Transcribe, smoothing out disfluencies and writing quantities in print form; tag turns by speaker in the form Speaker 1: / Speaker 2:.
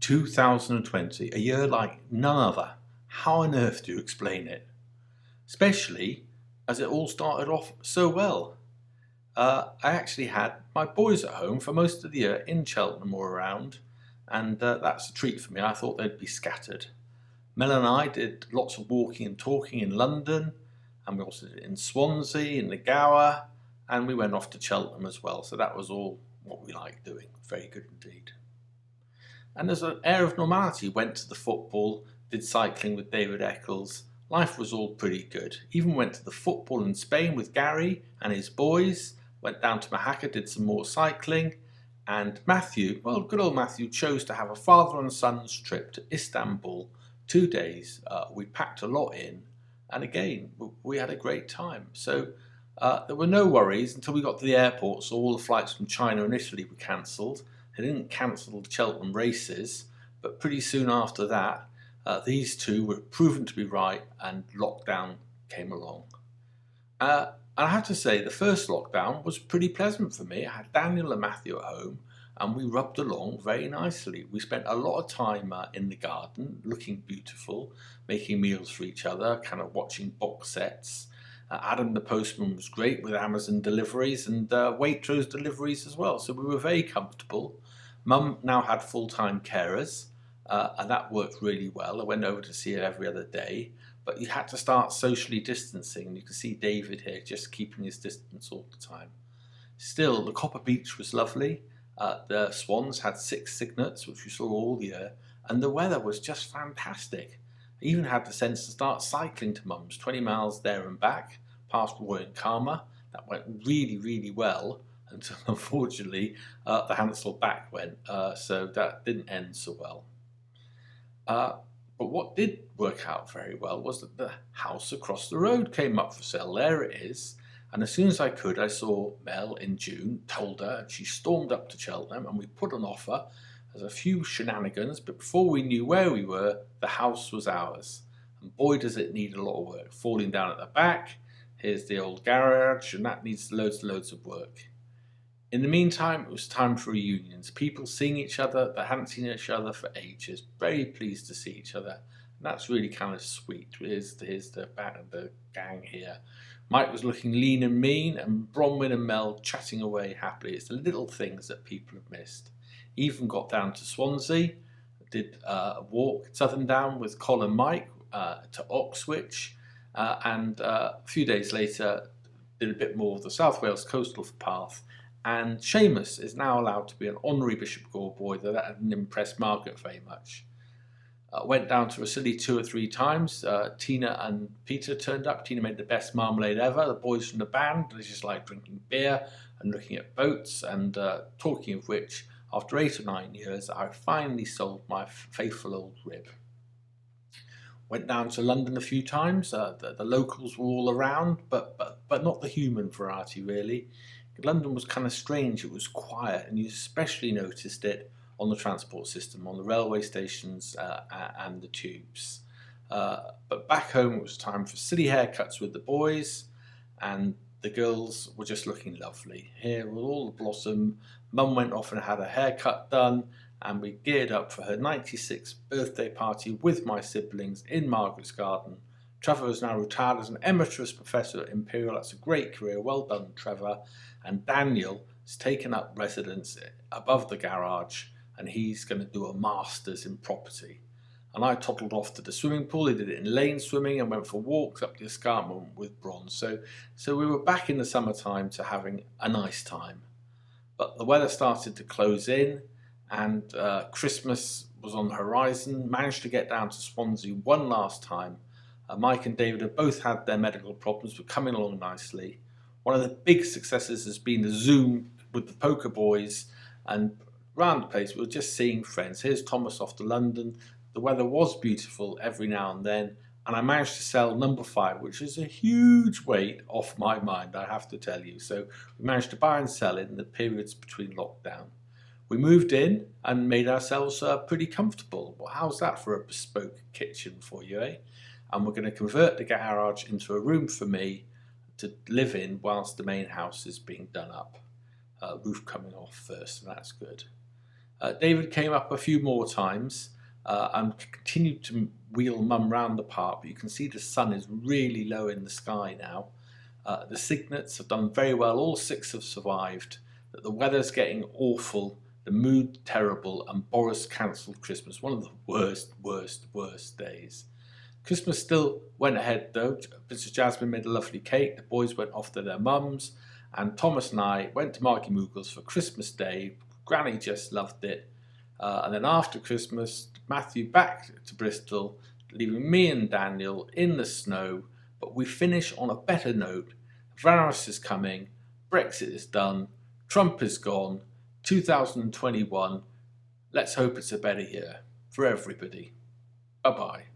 Speaker 1: 2020, a year like none other. How on earth do you explain it? Especially as it all started off so well. I actually had my boys at home for most of the year in Cheltenham or around, and that's a treat for me. I thought they'd be scattered. Mel and I did lots of walking and talking in London, and we also did it in Swansea, in the Gower, and we went off to Cheltenham as well. So that was all what we liked doing. Very good indeed. And there's an air of normality. Went to the football, did cycling with David Eccles. Life was all pretty good. Even went to the football in Spain with Gary and his boys. Went down to Mahaka, did some more cycling. And Matthew, well, good old Matthew, chose to have a father and son's trip to Istanbul. 2 days. We packed a lot in. And again, we had a great time. So there were no worries until we got to the airport. So all the flights from China and Italy were cancelled. They didn't cancel the Cheltenham races, but pretty soon after that, these two were proven to be right and lockdown came along. And I have to say, the first lockdown was pretty pleasant for me. I had Daniel and Matthew at home and we rubbed along very nicely. We spent a lot of time in the garden, looking beautiful, making meals for each other, kind of watching box sets. Adam the postman was great with Amazon deliveries and Waitrose deliveries as well. So we were very comfortable. Mum now had full-time carers and that worked really well. I went over to see her every other day, but you had to start socially distancing. You can see David here just keeping his distance all the time. Still, the Copper Beach was lovely. The swans had 6 cygnets, which we saw all year, and the weather was just fantastic. I even had the sense to start cycling to Mum's, 20 miles there and back, past Roy and Karma. That went really, really well until, unfortunately, the Hansel back went, so that didn't end so well. But what did work out very well was that the house across the road came up for sale. There it is. And as soon as I could, I saw Mel in June, told her, and she stormed up to Cheltenham, and we put an offer. There's a few shenanigans, but before we knew where we were, the house was ours. And boy, does it need a lot of work. Falling down at the back, here's the old garage, and that needs loads and loads of work. In the meantime, it was time for reunions. People seeing each other that hadn't seen each other for ages. Very pleased to see each other. And that's really kind of sweet. Here's the gang here. Mike was looking lean and mean, and Bronwyn and Mel chatting away happily. It's the little things that people have missed. Even got down to Swansea, did a walk, Southern Down with Col and Mike to Oxwich, and a few days later did a bit more of the South Wales coastal path. And Seamus is now allowed to be an honorary Bishop Gore boy, though that hadn't impressed Margaret very much. Went down to Rossilli 2 or 3 times. Tina and Peter turned up. Tina made the best marmalade ever. The boys from the band, they just like drinking beer and looking at boats. And talking of which, after 8 or 9 years, I finally sold my faithful old rib. Went down to London a few times. The locals were all around, but not the human variety, really. London was kind of strange. It was quiet, and you especially noticed it on the transport system, on the railway stations and the tubes. But back home, it was time for silly haircuts with the boys, and the girls were just looking lovely. Here with all the blossom, Mum went off and had a haircut done, and we geared up for her 96th birthday party with my siblings in Margaret's garden. Trevor is now retired as an emeritus professor at Imperial. That's a great career. Well done, Trevor. And Daniel has taken up residence above the garage, and he's going to do a master's in property. And I toddled off to the swimming pool. He did it in lane swimming and went for walks up the escarpment with Bron. So we were back in the summertime to having a nice time. But the weather started to close in, and Christmas was on the horizon. Managed to get down to Swansea one last time. Mike and David have both had their medical problems, but coming along nicely. One of the big successes has been the Zoom with the poker boys, and around the place we were just seeing friends. Here's Thomas off to London. The weather was beautiful every now and then, and I managed to sell number 5, which is a huge weight off my mind, I have to tell you. So we managed to buy and sell it in the periods between lockdown. We moved in and made ourselves pretty comfortable. Well, how's that for a bespoke kitchen for you, eh? And we're going to convert the garage into a room for me to live in whilst the main house is being done up. Roof coming off first, and that's good. David came up a few more times and continued to wheel Mum round the park, but you can see the sun is really low in the sky now. The cygnets have done very well, all 6 have survived, but the weather's getting awful, the mood terrible, and Boris cancelled Christmas. One of the worst days. Christmas still went ahead though. Mrs. Jasmine made a lovely cake, the boys went off to their mums, and Thomas and I went to Marky Moogle's for Christmas Day. Granny just loved it. And then after Christmas, Matthew back to Bristol, leaving me and Daniel in the snow. But we finish on a better note. Virus is coming, Brexit is done, Trump is gone, 2021. Let's hope it's a better year for everybody. Bye-bye.